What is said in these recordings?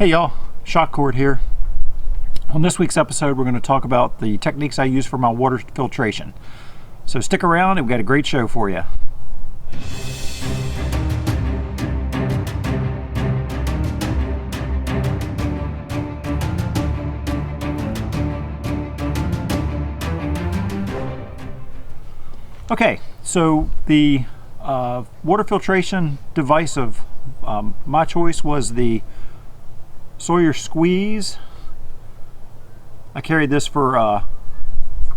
Hey y'all, Shock Cord here. On this week's episode, we're going to talk about the techniques I use for my water filtration. So stick around and we've got a great show for you. Okay, so the water filtration device of my choice was the Sawyer Squeeze. I carried this for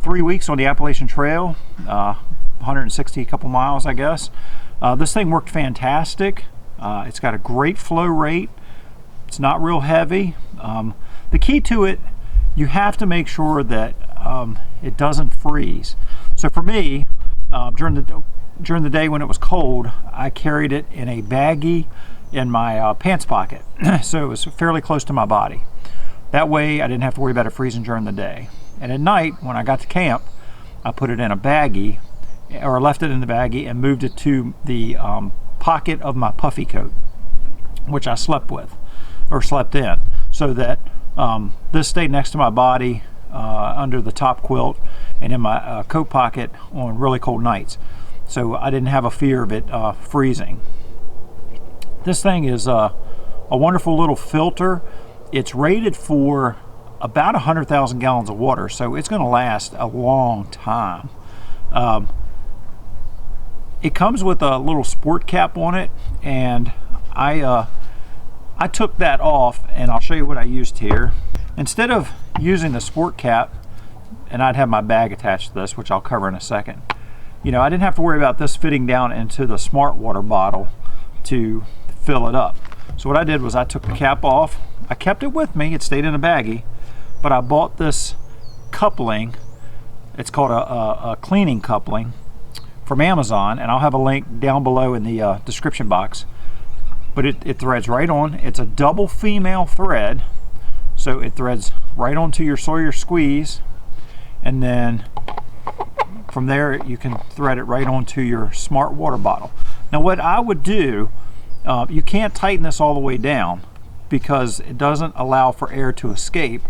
3 weeks on the Appalachian Trail, 160 couple miles, I guess. This thing worked fantastic. It's got a great flow rate. It's not real heavy. The key to it, you have to make sure that it doesn't freeze. So for me, during the day when it was cold, I carried it in a baggie in my pants pocket, so it was fairly close to my body. That way I didn't have to worry about it freezing during the day. And at night, when I got to camp, I put it in a baggie, or left it in the baggie and moved it to the pocket of my puffy coat, which I slept in, so that this stayed next to my body under the top quilt and in my coat pocket on really cold nights. So I didn't have a fear of it freezing. This thing is a wonderful little filter. It's rated for about 100,000 gallons of water, so it's going to last a long time. It comes with a little sport cap on it, and I took that off, and I'll show you what I used here. Instead of using the sport cap, and I'd have my bag attached to this, which I'll cover in a second, I didn't have to worry about this fitting down into the smart water bottle to fill it up. So what I did was I took the cap off. I kept it with me, it stayed in a baggie, but I bought this coupling. It's called a cleaning coupling from Amazon, and I'll have a link down below in the description box. But it threads right on. It's a double female thread, so it threads right onto your Sawyer Squeeze, and then from there you can thread it right onto your smart water bottle. Now what I would do, you can't tighten this all the way down because it doesn't allow for air to escape,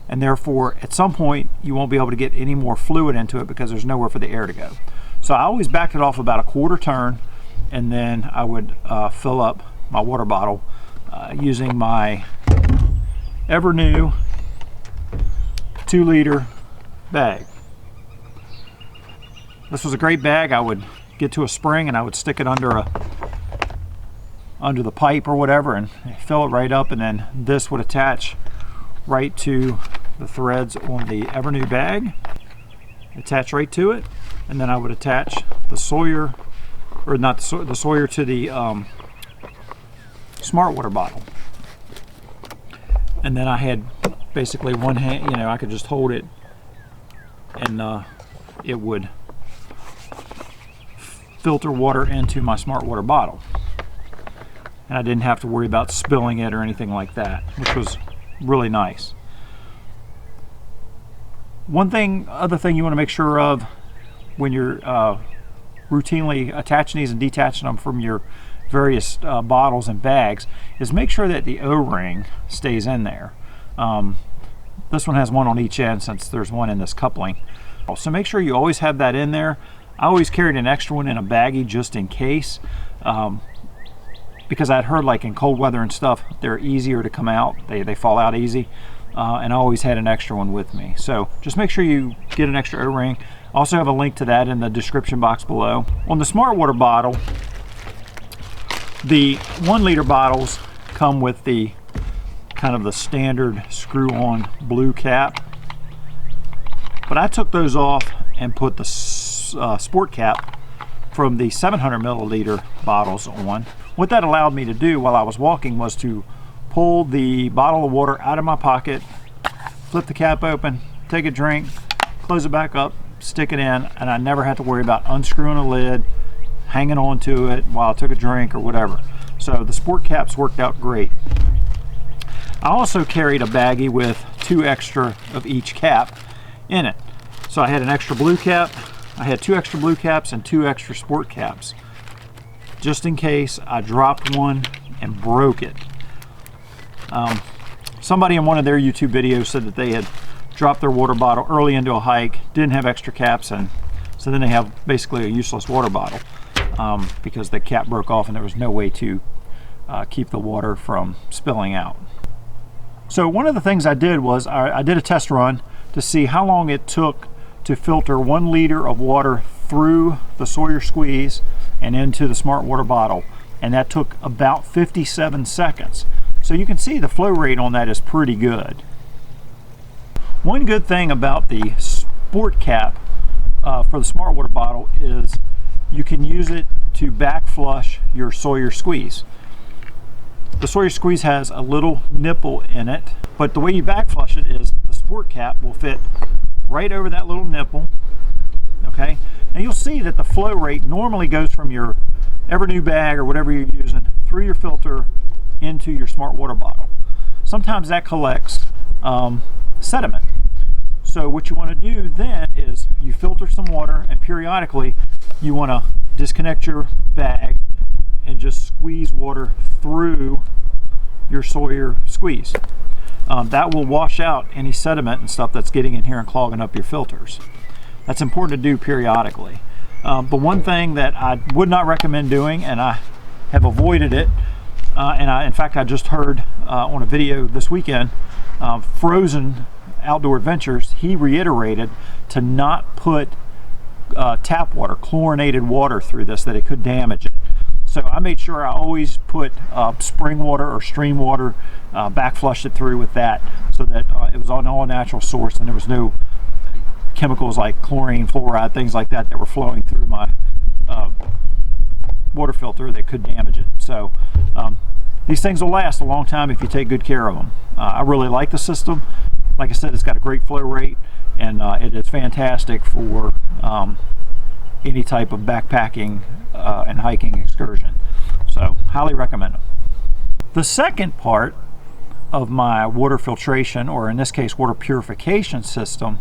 and therefore at some point you won't be able to get any more fluid into it because there's nowhere for the air to go. So I always backed it off about a quarter turn, and then I would fill up my water bottle using my ever new 2-liter bag. This was a great bag. I would get to a spring and I would stick it under the pipe or whatever and fill it right up, and then this would attach right to the threads on the Evernew bag, attach right to it, and then I would attach the Sawyer, or not the Sawyer, to the smart water bottle. And then I had basically one hand, I could just hold it and it would filter water into my smart water bottle. And I didn't have to worry about spilling it or anything like that, which was really nice. Other thing you want to make sure of when you're routinely attaching these and detaching them from your various bottles and bags is make sure that the O-ring stays in there. This one has one on each end since there's one in this coupling. So make sure you always have that in there. I always carried an extra one in a baggie just in case. Because I'd heard, like in cold weather and stuff, they're easier to come out. They fall out easy, and I always had an extra one with me. So just make sure you get an extra O-ring. I also have a link to that in the description box below. On the smart water bottle, the 1-liter bottles come with the kind of the standard screw-on blue cap, but I took those off and put the sport cap from the 700 milliliter bottles on. What that allowed me to do while I was walking was to pull the bottle of water out of my pocket, flip the cap open, take a drink, close it back up, stick it in, and I never had to worry about unscrewing a lid, hanging on to it while I took a drink or whatever. So the sport caps worked out great. I also carried a baggie with 2 extra of each cap in it. So I had an extra blue cap, I had 2 extra blue caps and 2 extra sport caps, just in case I dropped one and broke it. Somebody in one of their YouTube videos said that they had dropped their water bottle early into a hike, didn't have extra caps, and so then they have basically a useless water bottle because the cap broke off and there was no way to keep the water from spilling out. So one of the things I did was I did a test run to see how long it took to filter 1 liter of water through the Sawyer Squeeze and into the Smart Water bottle, and that took about 57 seconds. So you can see the flow rate on that is pretty good. One good thing about the sport cap for the Smart Water bottle is you can use it to back flush your Sawyer Squeeze. The Sawyer Squeeze has a little nipple in it, but the way you back flush it is the sport cap will fit right over that little nipple. Okay, now you'll see that the flow rate normally goes from your ever new bag or whatever you're using through your filter into your Smart Water bottle. Sometimes that collects sediment. So what you want to do then is you filter some water, and periodically you want to disconnect your bag and just squeeze water through your Sawyer Squeeze. That will wash out any sediment and stuff that's getting in here and clogging up your filters. That's important to do periodically. But one thing that I would not recommend doing, and I have avoided it, in fact I just heard on a video this weekend, Frozen Outdoor Adventures, he reiterated to not put tap water, chlorinated water through this, that it could damage it. So I made sure I always put spring water or stream water, back flushed it through with that, so that it was an all natural source and there was no chemicals like chlorine, fluoride, things like that that were flowing through my water filter that could damage it. So these things will last a long time if you take good care of them. I really like the system. Like I said, it's got a great flow rate, and it is fantastic for any type of backpacking and hiking excursion. So highly recommend them. The second part of my water filtration, or in this case water purification system,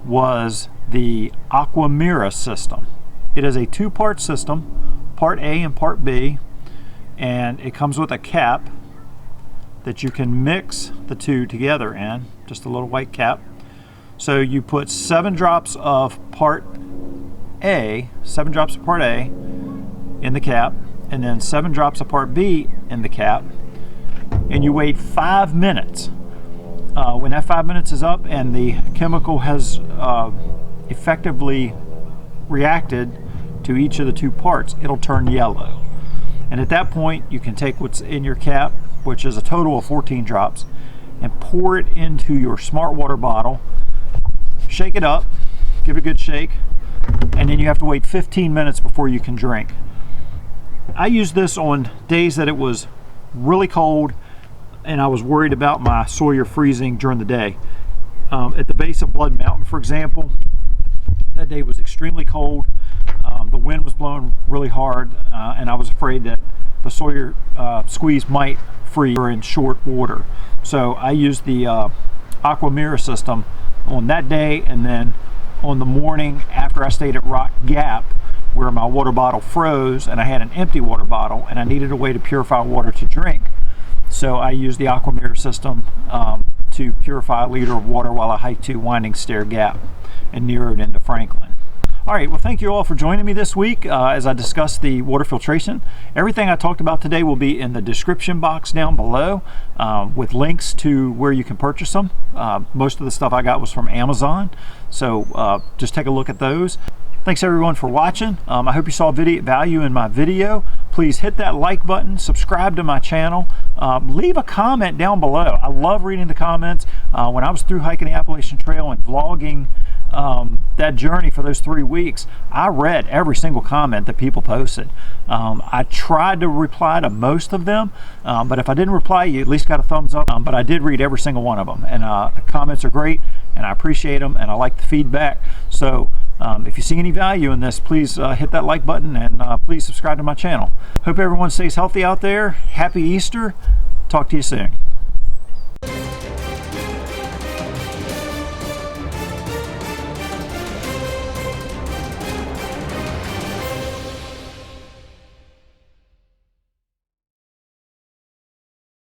was the Aquamira system. It is a 2-part system, part A and part B, and it comes with a cap that you can mix the two together in, just a little white cap. So you put 7 drops of part A, 7 drops of part A in the cap, and then 7 drops of part B in the cap, and you wait 5 minutes. When that 5 minutes is up and the chemical has effectively reacted to each of the 2 parts, it'll turn yellow. And at that point, you can take what's in your cap, which is a total of 14 drops, and pour it into your Smart Water bottle, shake it up, give it a good shake, and then you have to wait 15 minutes before you can drink. I used this on days that it was really cold and I was worried about my Sawyer freezing during the day. At the base of Blood Mountain, for example, that day was extremely cold. The wind was blowing really hard, and I was afraid that the Sawyer Squeeze might freeze in short order. So I used the Aquamira system on that day, and then on the morning after I stayed at Rock Gap, where my water bottle froze and I had an empty water bottle and I needed a way to purify water to drink. So I used the Aquamira system to purify a liter of water while I hiked to Winding Stair Gap and neared into Franklin. All right, well, thank you all for joining me this week as I discussed the water filtration. Everything I talked about today will be in the description box down below with links to where you can purchase them. Most of the stuff I got was from Amazon, so just take a look at those. Thanks everyone for watching. I hope you saw value in my video. Please hit that like button, subscribe to my channel, leave a comment down below. I love reading the comments. When I was through hiking the Appalachian Trail and vlogging that journey for those 3 weeks, I read every single comment that people posted. I tried to reply to most of them, but if I didn't reply, you at least got a thumbs up. But I did read every single one of them, and the comments are great, and I appreciate them, and I like the feedback. So if you see any value in this, please hit that like button, and please subscribe to my channel. Hope everyone stays healthy out there. Happy Easter. Talk to you soon.